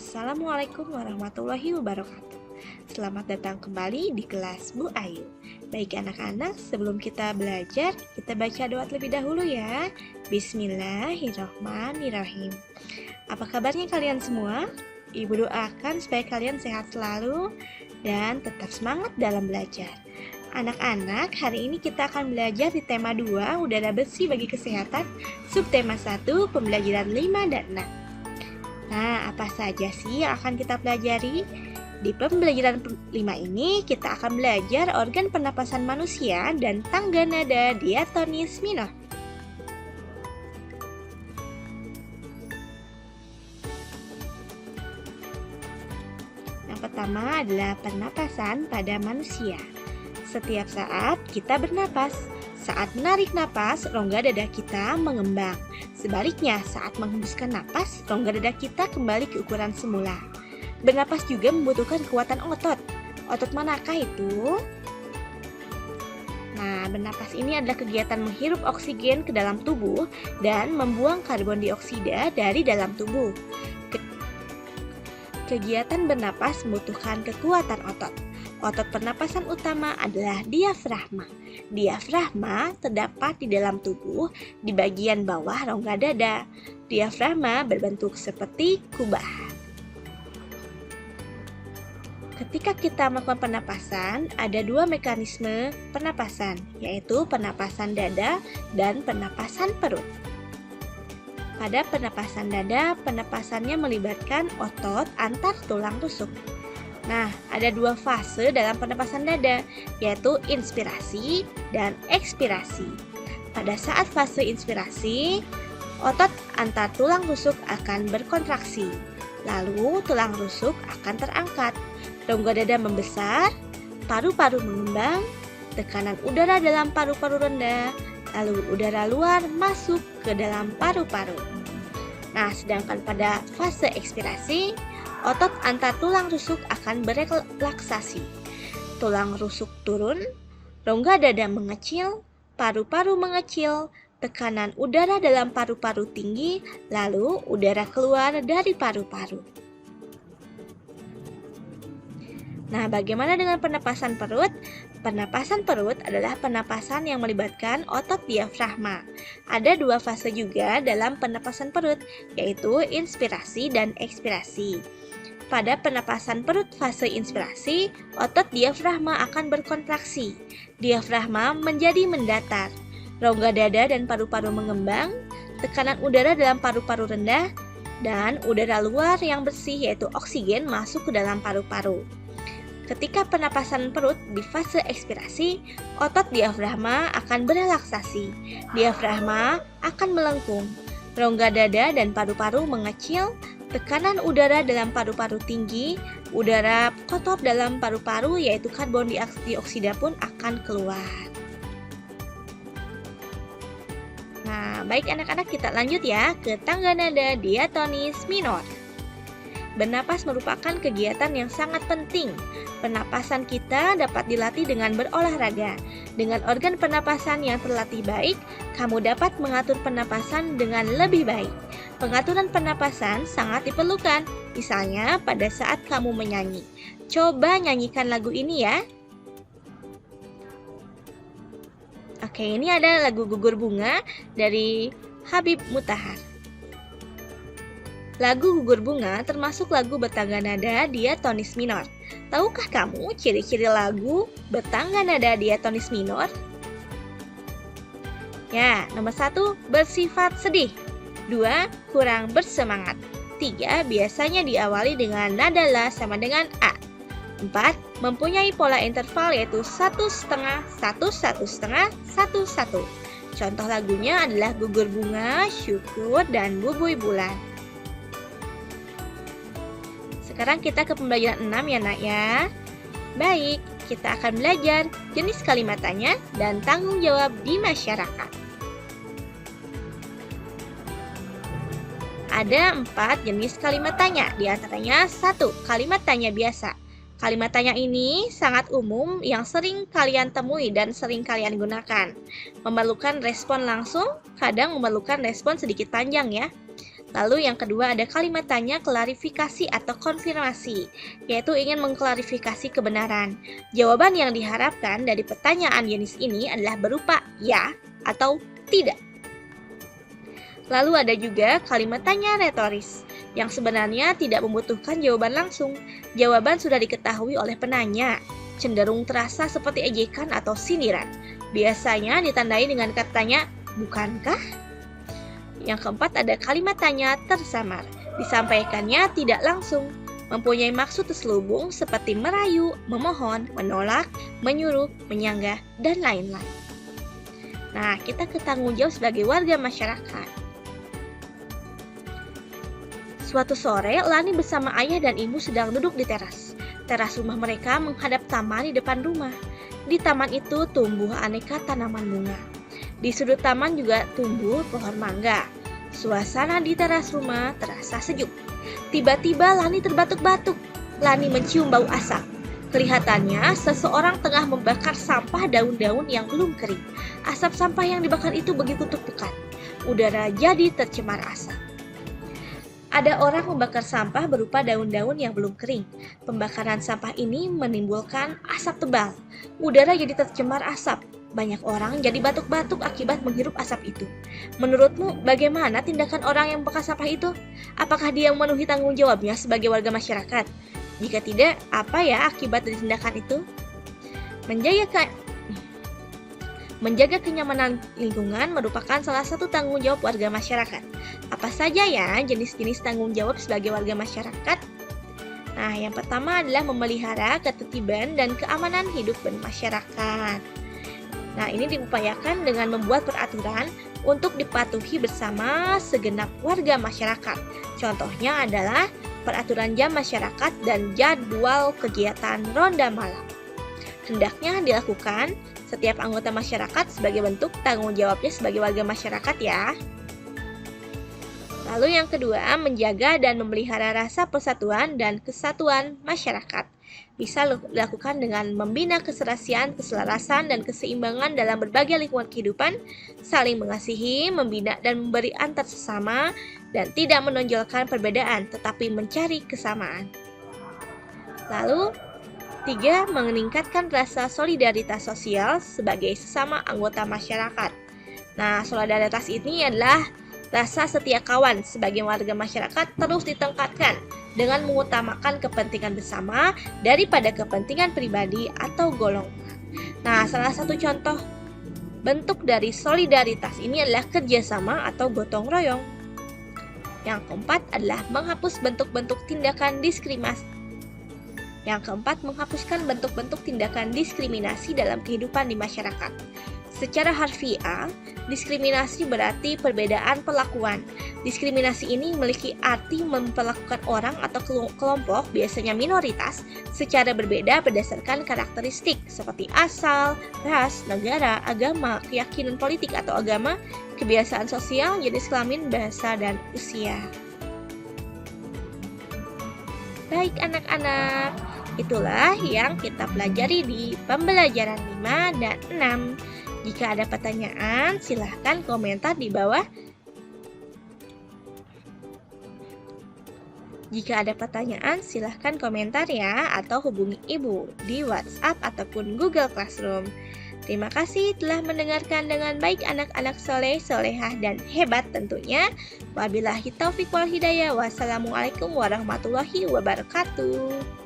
Assalamualaikum warahmatullahi wabarakatuh. Selamat datang kembali di kelas Bu Ayu. Baik anak-anak, sebelum kita belajar, kita baca doa terlebih dahulu ya. Bismillahirrahmanirrahim. Apa kabarnya kalian semua? Ibu doakan supaya kalian sehat selalu dan tetap semangat dalam belajar. Anak-anak, hari ini kita akan belajar di tema 2, udara bersih bagi kesehatan, subtema 1, pembelajaran 5 dan 6. Nah, apa saja sih yang akan kita pelajari? Di pembelajaran 5 ini, kita akan belajar organ pernapasan manusia dan tangga nada diatonis minor. Yang pertama adalah pernapasan pada manusia. Setiap saat kita bernapas. Saat menarik napas, rongga dada kita mengembang. Sebaliknya, saat menghembuskan napas, rongga dada kita kembali ke ukuran semula. Bernapas juga membutuhkan kekuatan otot. Otot manakah itu? Nah, bernapas ini adalah kegiatan menghirup oksigen ke dalam tubuh dan membuang karbon dioksida dari dalam tubuh. Kegiatan bernapas membutuhkan kekuatan otot. Otot pernapasan utama adalah diafragma. Diafragma terdapat di dalam tubuh di bagian bawah rongga dada. Diafragma berbentuk seperti kubah. Ketika kita melakukan pernapasan, ada dua mekanisme pernapasan, yaitu pernapasan dada dan pernapasan perut. Pada pernapasan dada, pernapasannya melibatkan otot antar tulang rusuk. Nah, ada dua fase dalam pernapasan dada, yaitu inspirasi dan ekspirasi. Pada saat fase inspirasi, otot antar tulang rusuk akan berkontraksi, lalu tulang rusuk akan terangkat, rongga dada membesar, paru-paru mengembang, tekanan udara dalam paru-paru rendah, lalu udara luar masuk ke dalam paru-paru. Nah, sedangkan pada fase ekspirasi, otot antar tulang rusuk akan berelaksasi. Tulang rusuk turun, rongga dada mengecil, paru-paru mengecil, tekanan udara dalam paru-paru tinggi, lalu udara keluar dari paru-paru. Nah, bagaimana dengan pernapasan perut? Pernapasan perut adalah pernapasan yang melibatkan otot diafragma. Ada dua fase juga dalam pernapasan perut, yaitu inspirasi dan ekspirasi. Pada pernapasan perut fase inspirasi, otot diafragma akan berkontraksi. Diafragma menjadi mendatar. Rongga dada dan paru-paru mengembang, tekanan udara dalam paru-paru rendah, dan udara luar yang bersih yaitu oksigen masuk ke dalam paru-paru. Ketika pernapasan perut di fase ekspirasi, otot diafragma akan berelaksasi. Diafragma akan melengkung. Rongga dada dan paru-paru mengecil, tekanan udara dalam paru-paru tinggi, udara kotor dalam paru-paru yaitu karbon dioksida pun akan keluar. Nah, baik anak-anak, kita lanjut ya ke tangga nada diatonis minor. Bernapas merupakan kegiatan yang sangat penting. Pernapasan kita dapat dilatih dengan berolahraga. Dengan organ pernapasan yang terlatih baik, kamu dapat mengatur pernapasan dengan lebih baik. Pengaturan pernapasan sangat diperlukan, misalnya pada saat kamu menyanyi. Coba nyanyikan lagu ini ya. Oke, ini ada lagu Gugur Bunga dari Habib Mutahar. Lagu Gugur Bunga termasuk lagu bertangga nada diatonis minor. Tahukah kamu ciri-ciri lagu bertangga nada diatonis minor? Ya, nomor 1, bersifat sedih. 2, kurang bersemangat. 3, biasanya diawali dengan nada la sama dengan A. 4, mempunyai pola interval yaitu 1,5, 1,1,5, 1,1. Contoh lagunya adalah Gugur Bunga, Syukur, dan Bubui Bulan. Sekarang kita ke pembelajaran 6 ya nak ya. Baik, kita akan belajar jenis kalimat tanya dan tanggung jawab di masyarakat. Ada 4 jenis kalimat tanya, di antaranya 1, kalimat tanya biasa. Kalimat tanya ini sangat umum yang sering kalian temui dan sering kalian gunakan. Memerlukan respon langsung, kadang memerlukan respon sedikit panjang ya. Lalu yang kedua ada kalimat tanya klarifikasi atau konfirmasi, yaitu ingin mengklarifikasi kebenaran. Jawaban yang diharapkan dari pertanyaan jenis ini adalah berupa ya atau tidak. Lalu ada juga kalimat tanya retoris, yang sebenarnya tidak membutuhkan jawaban langsung. Jawaban sudah diketahui oleh penanya, cenderung terasa seperti ejekan atau sindiran. Biasanya ditandai dengan katanya, bukankah? Yang keempat ada kalimat tanya tersamar, disampaikannya tidak langsung, mempunyai maksud terselubung seperti merayu, memohon, menolak, menyuruh, menyanggah, dan lain-lain. Nah, kita ke tanggung jawab sebagai warga masyarakat. Suatu sore, Lani bersama ayah dan ibu sedang duduk di teras. Teras rumah mereka menghadap taman di depan rumah. Di taman itu tumbuh aneka tanaman bunga. Di sudut taman juga tumbuh pohon mangga. Suasana di teras rumah terasa sejuk. Tiba-tiba Lani terbatuk-batuk. Lani mencium bau asap. Kelihatannya seseorang tengah membakar sampah daun-daun yang belum kering. Asap sampah yang dibakar itu begitu pekat. Udara jadi tercemar asap. Ada orang membakar sampah berupa daun-daun yang belum kering. Pembakaran sampah ini menimbulkan asap tebal. Udara jadi tercemar asap. Banyak orang jadi batuk-batuk akibat menghirup asap itu. Menurutmu, bagaimana tindakan orang yang membakar sampah itu? Apakah dia memenuhi tanggung jawabnya sebagai warga masyarakat? Jika tidak, apa ya akibat dari tindakan itu? Menjaga kenyamanan lingkungan merupakan salah satu tanggung jawab warga masyarakat. Apa saja ya jenis-jenis tanggung jawab sebagai warga masyarakat? Nah, yang pertama adalah memelihara ketertiban dan keamanan hidup bermasyarakat. Nah, ini diupayakan dengan membuat peraturan untuk dipatuhi bersama segenap warga masyarakat. Contohnya adalah peraturan jam masyarakat dan jadwal kegiatan ronda malam. Hendaknya dilakukan setiap anggota masyarakat sebagai bentuk tanggung jawabnya sebagai warga masyarakat ya. Lalu yang kedua, menjaga dan memelihara rasa persatuan dan kesatuan masyarakat. Bisa dilakukan dengan membina keserasian, keselarasan, dan keseimbangan dalam berbagai lingkungan kehidupan, saling mengasihi, membina dan memberi antar sesama, dan tidak menonjolkan perbedaan, tetapi mencari kesamaan. Lalu, 3. Meningkatkan rasa solidaritas sosial sebagai sesama anggota masyarakat. Nah, solidaritas ini adalah rasa setia kawan sebagai warga masyarakat terus ditingkatkan dengan mengutamakan kepentingan bersama daripada kepentingan pribadi atau golongan. Nah, salah satu contoh bentuk dari solidaritas ini adalah kerjasama atau gotong royong. Yang keempat adalah menghapus bentuk-bentuk tindakan diskriminasi. Yang keempat, menghapuskan bentuk-bentuk tindakan diskriminasi dalam kehidupan di masyarakat. Secara harfiah, diskriminasi berarti perbedaan perlakuan. Diskriminasi ini memiliki arti memperlakukan orang atau kelompok, biasanya minoritas, secara berbeda berdasarkan karakteristik seperti asal, ras, negara, agama, keyakinan politik atau agama, kebiasaan sosial, jenis kelamin, bahasa, dan usia. Baik anak-anak, itulah yang kita pelajari di pembelajaran 5 dan 6. Jika ada pertanyaan, silahkan komentar di bawah. Jika ada pertanyaan, silahkan komentar ya, atau hubungi Ibu di WhatsApp ataupun Google Classroom. Terima kasih telah mendengarkan dengan baik anak-anak soleh, solehah, dan hebat tentunya. Wabillahi taufiq wal hidayah. Wassalamualaikum warahmatullahi wabarakatuh.